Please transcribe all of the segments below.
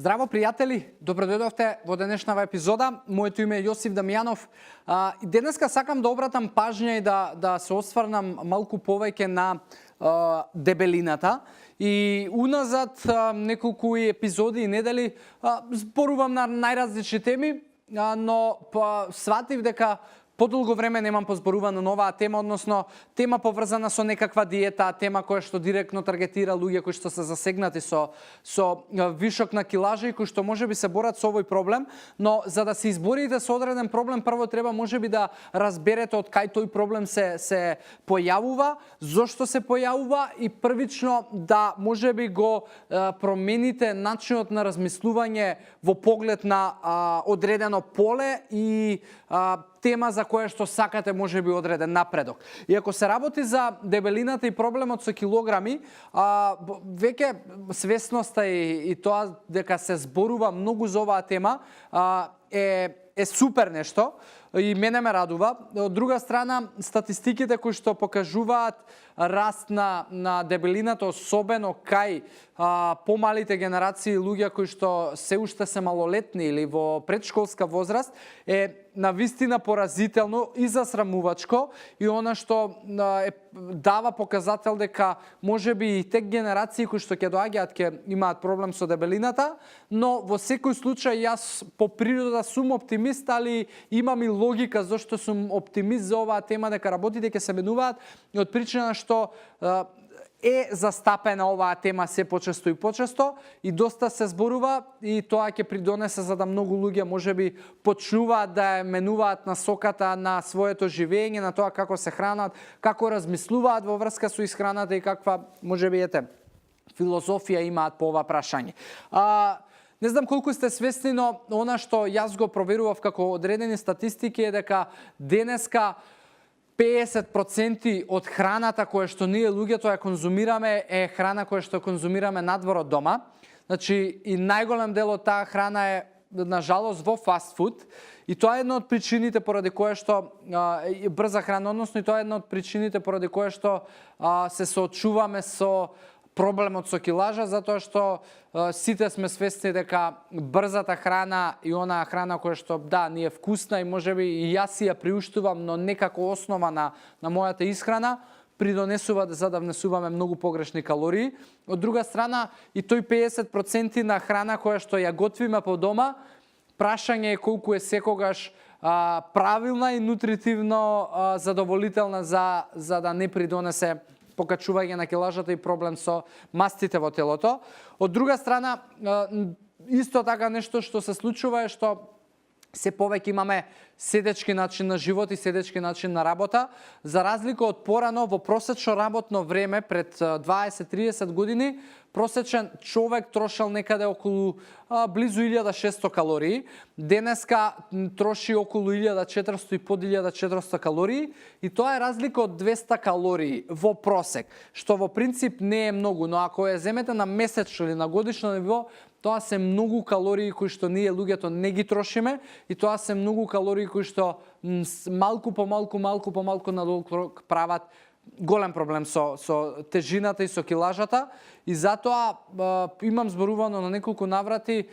Здраво, пријатели! Добродојдовте во денешнава епизода. Моето име е Јосиф Дамјанов. Денеска сакам да обратам пажња и да се осврнам малку повеќе на дебелината. И уназад неколку епизоди и недели зборувам на најразлични теми, но сватив дека подолго време немам позборувано на оваа тема, односно тема поврзана со некаква диета, тема која што директно таргетира луѓе кои што се засегнати со вишок на килажа и кои што можеби се борат со овој проблем, но за да се изборите со одреден проблем, прво треба можеби да разберете од кај тој проблем се појавува, зошто се појавува и првично да можеби го промените начинот на размислување во поглед на одредено поле и тема за која што сакате можеби одреден напредок. И ако се работи за дебелината и проблемот со килограми, веќе свесноста и тоа дека се зборува многу за оваа тема е супер нешто и мене ме радува. Од друга страна, статистиките кои што покажуваат раст на дебелината, особено кај помалите генерации луѓе кои што се уште се малолетни или во предшколска возраст, е навистина поразително и засрамувачко и она што дава показател дека можеби и тек генерации кои што ќе доаѓаат ќе имаат проблем со дебелината, но во секој случај јас по природа сум оптимист, али имам и логика зашто сум оптимист за оваа тема дека работите ќе се менуваат и од причина што е застапена оваа тема се почесто и почесто и доста се зборува и тоа ќе придонесе за да многу луѓе можеби почнуваат да ја менуваат насоката на своето живење, на тоа како се хранат, како размислуваат во врска со исхраната и каква можеби филозофија имаат по ова прашање. Не знам колку сте свесни, но она што јас го проверував како одредени статистики е дека денеска 50% од храната која што ние луѓето ја конзумираме е храна која што конзумираме надвор од дома. Значи и најголем дел од таа храна е на жалост во фастфуд и тоа е една од причините поради која што брза храна, односно и тоа е една од причините поради која што се соочуваме со проблемот со килажа, затоа што сите сме свесни дека брзата храна и онаа храна која што не е вкусна и можеби и јас си ја приуштувам, но некако основа на мојата исхрана, придонесува за да внесуваме многу погрешни калории. Од друга страна, и тој 50% на храна која што ја готвиме по дома, прашање е колку е секогаш правилна и нутритивно задоволителна за да не придонесе покачување на килажата и проблем со мастите во телото. Од друга страна, исто така нешто што се случува е што се повеќе имаме седечки начин на живот и седечки начин на работа, за разлика од порано во просечно работно време пред 20-30 години, просечен човек трошел некаде околу близу 1600 калории. Денеска троши околу 1400 и под 1400 калории и тоа е разлика од 200 калории во просек, што во принцип не е многу, но ако ја земете на месечно или на годишно ниво, тоа се многу калории кои што ние луѓето не ги трошиме и тоа се многу калории кои што малку по малку надолу прават голем проблем со тежината и со килажата и затоа имам зборувано на неколку наврати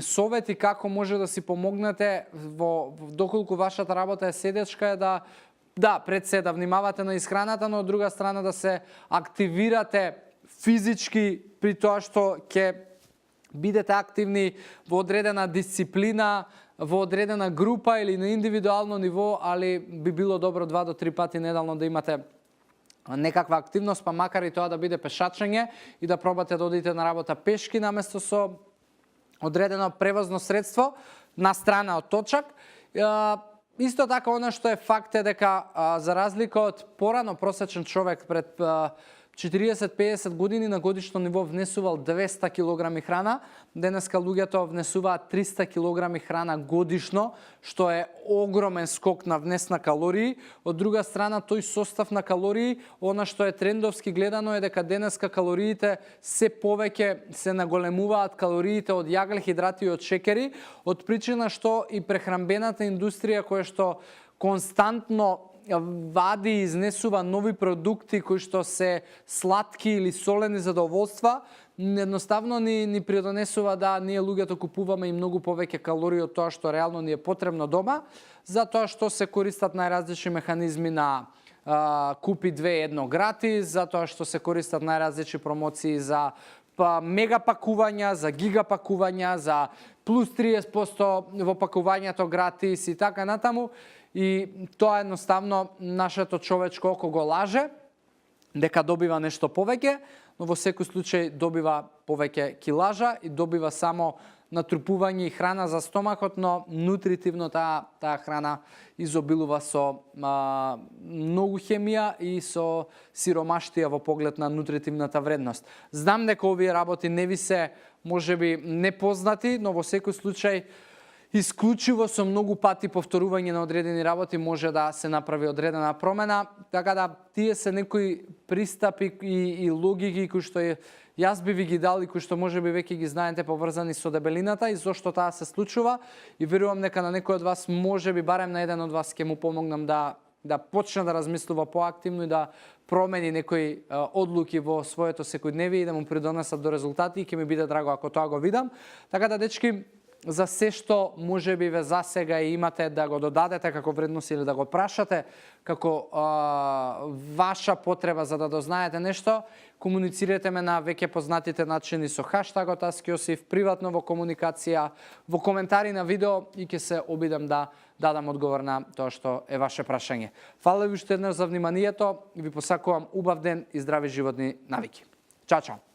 совети како може да си помогнете доколку вашата работа е седечка е да пред се да внимавате на исхраната, но од друга страна да се активирате физички при тоа што ќе бидете активни во одредена дисциплина, во одредена група или на индивидуално ниво, али би било добро 2 до 3 пати неделно да имате некаква активност, па макар и тоа да биде пешачење и да пробате да одите на работа пешки наместо со одредено превозно средство на страна од точак. Исто така, она што е факт е дека за разлика од порано просечен човек пред 40-50 години на годишно ниво внесувал 200 килограми храна, денеска луѓето внесуваат 300 килограми храна годишно, што е огромен скок на внес на калории. Од друга страна, тој состав на калории, она што е трендовски гледано е дека денеска калориите се повеќе се наголемуваат калориите од јаглехидрати и од шекери, од причина што и прехранбената индустрија која што константно вади и изнесува нови продукти кои што се сладки или солени задоволства, едноставно ни придонесува да ние луѓето купуваме и многу повеќе калории од тоа што реално ни е потребно дома, затоа што се користат најразлични механизми на купи 2-1 гратис, затоа што се користат најразлични промоции за мега пакувања, за гига пакувања, за плюс 30% во пакувањето гратис и така натаму. И тоа едноставно нашето човечко око го лаже дека добива нешто повеќе, но во секој случај добива повеќе килажа и добива само натрупување и храна за стомакот, но нутритивно таа храна изобилува со многу хемија и со сиромаштија во поглед на нутритивната вредност. Знам дека овие работи не ви се можеби непознати, но во секој случај исклучиво со многу пати повторување на одредени работи може да се направи одредена промена, така да тие се некои пристапи и логики кои што јас би ви ги дал и кои што можеби веќе ги знаете поврзани со дебелината и зошто таа се случува, и верувам дека на некој од вас, можеби барем на еден од вас, ќе му помогнам да почне да размислува поактивно и да промени некои одлуки во своето секојдневие и да му придонесат до резултати, и ќе ми биде драго ако тоа го видам. Така да, дечки, за се што можеби ве засега и имате да го додадете како вредност или да го прашате како ваша потреба за да дознаете нешто, комуницирате ме на веќе познатите начини со хаштагот AskJosif, приватно во комуникација, во коментари на видео, и ќе се обидам да дадам одговор на тоа што е ваше прашање. Фала ви уште еднаш за вниманието и ви посакувам убав ден и здрави животни навики. Чао, чао!